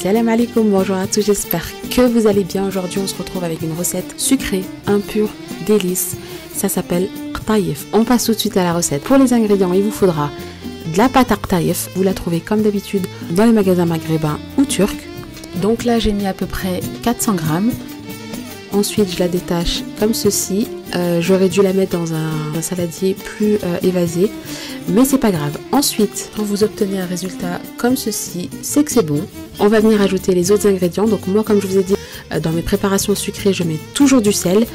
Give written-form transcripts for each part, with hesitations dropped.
Salam alaikum, bonjour à tous, j'espère que vous allez bien. Aujourd'hui on se retrouve avec une recette sucrée, un pur délice, ça s'appelle qtaïf. On passe tout de suite à la recette. Pour les ingrédients, il vous faudra de la pâte à qtaïf, vous la trouvez comme d'habitude dans les magasins maghrébins ou turcs. Donc là j'ai mis à peu près 400 grammes. Ensuite je la détache comme ceci. J'aurais dû la mettre dans un saladier plus évasé, mais c'est pas grave. Ensuite, quand vous obtenez un résultat comme ceci, c'est que c'est bon. On va venir ajouter les autres ingrédients. Donc moi, comme je vous ai dit, dans mes préparations sucrées, je mets toujours du sel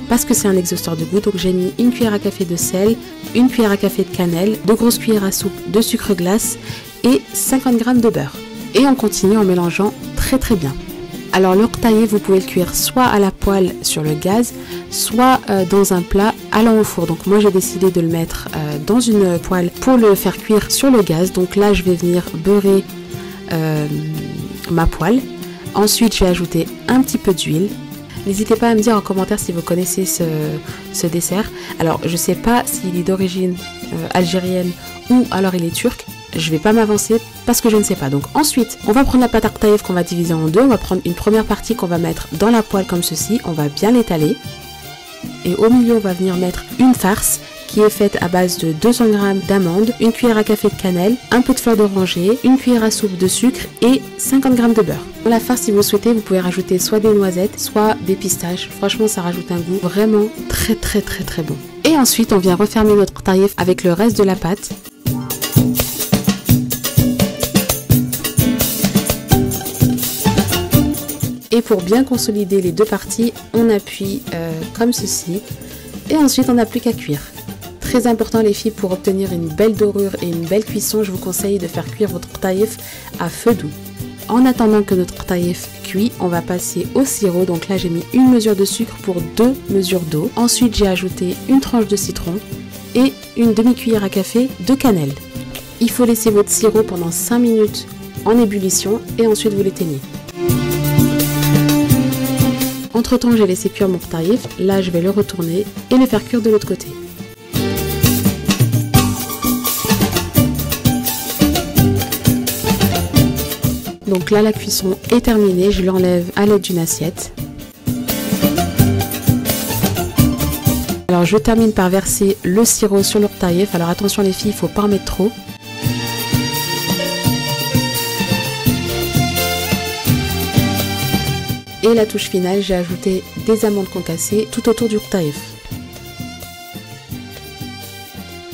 parce que c'est un exhausteur de goût. Donc j'ai mis une cuillère à café de sel, une cuillère à café de cannelle, 2 grosses cuillères à soupe de sucre glace et 50 g de beurre. Et on continue en mélangeant très bien. Alors le qtaïf, vous pouvez le cuire soit à la poêle sur le gaz, soit dans un plat allant au four. Donc moi j'ai décidé de le mettre dans une poêle pour le faire cuire sur le gaz. Donc là je vais venir beurrer ma poêle. Ensuite je vais ajouter un petit peu d'huile. N'hésitez pas à me dire en commentaire si vous connaissez ce dessert. Alors je sais pas s'il est d'origine algérienne ou alors il est turc. Je vais pas m'avancer parce que je ne sais pas. Donc ensuite, on va prendre la pâte à qtaïf qu'on va diviser en deux. On va prendre une première partie qu'on va mettre dans la poêle comme ceci. On va bien l'étaler. Et au milieu, on va venir mettre une farce qui est faite à base de 200 g d'amandes, une cuillère à café de cannelle, un peu de fleur d'oranger, une cuillère à soupe de sucre et 50 g de beurre. Dans la farce, si vous souhaitez, vous pouvez rajouter soit des noisettes, soit des pistaches. Franchement, ça rajoute un goût vraiment très bon. Et ensuite, on vient refermer notre qtaïf avec le reste de la pâte. Et pour bien consolider les deux parties, on appuie comme ceci. Et ensuite, on n'a plus qu'à cuire. Très important les filles, pour obtenir une belle dorure et une belle cuisson, je vous conseille de faire cuire votre qtaïf à feu doux. En attendant que notre qtaïf cuit, on va passer au sirop. Donc là, j'ai mis une mesure de sucre pour 2 mesures d'eau. Ensuite, j'ai ajouté une tranche de citron et une demi-cuillère à café de cannelle. Il faut laisser votre sirop pendant 5 minutes en ébullition et ensuite vous l'éteignez. Entre temps, j'ai laissé cuire mon qtaïf. Là, je vais le retourner et le faire cuire de l'autre côté. Donc là, la cuisson est terminée. Je l'enlève à l'aide d'une assiette. Alors, je termine par verser le sirop sur le qtaïf. Alors attention les filles, il ne faut pas en mettre trop. Et la touche finale, j'ai ajouté des amandes concassées tout autour du qtaïf.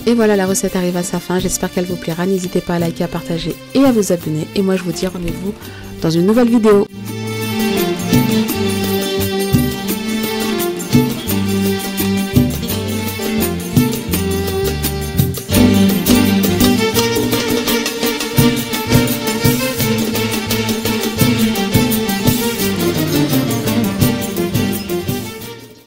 Et voilà, la recette arrive à sa fin. J'espère qu'elle vous plaira. N'hésitez pas à liker, à partager et à vous abonner. Et moi, je vous dis rendez-vous dans une nouvelle vidéo.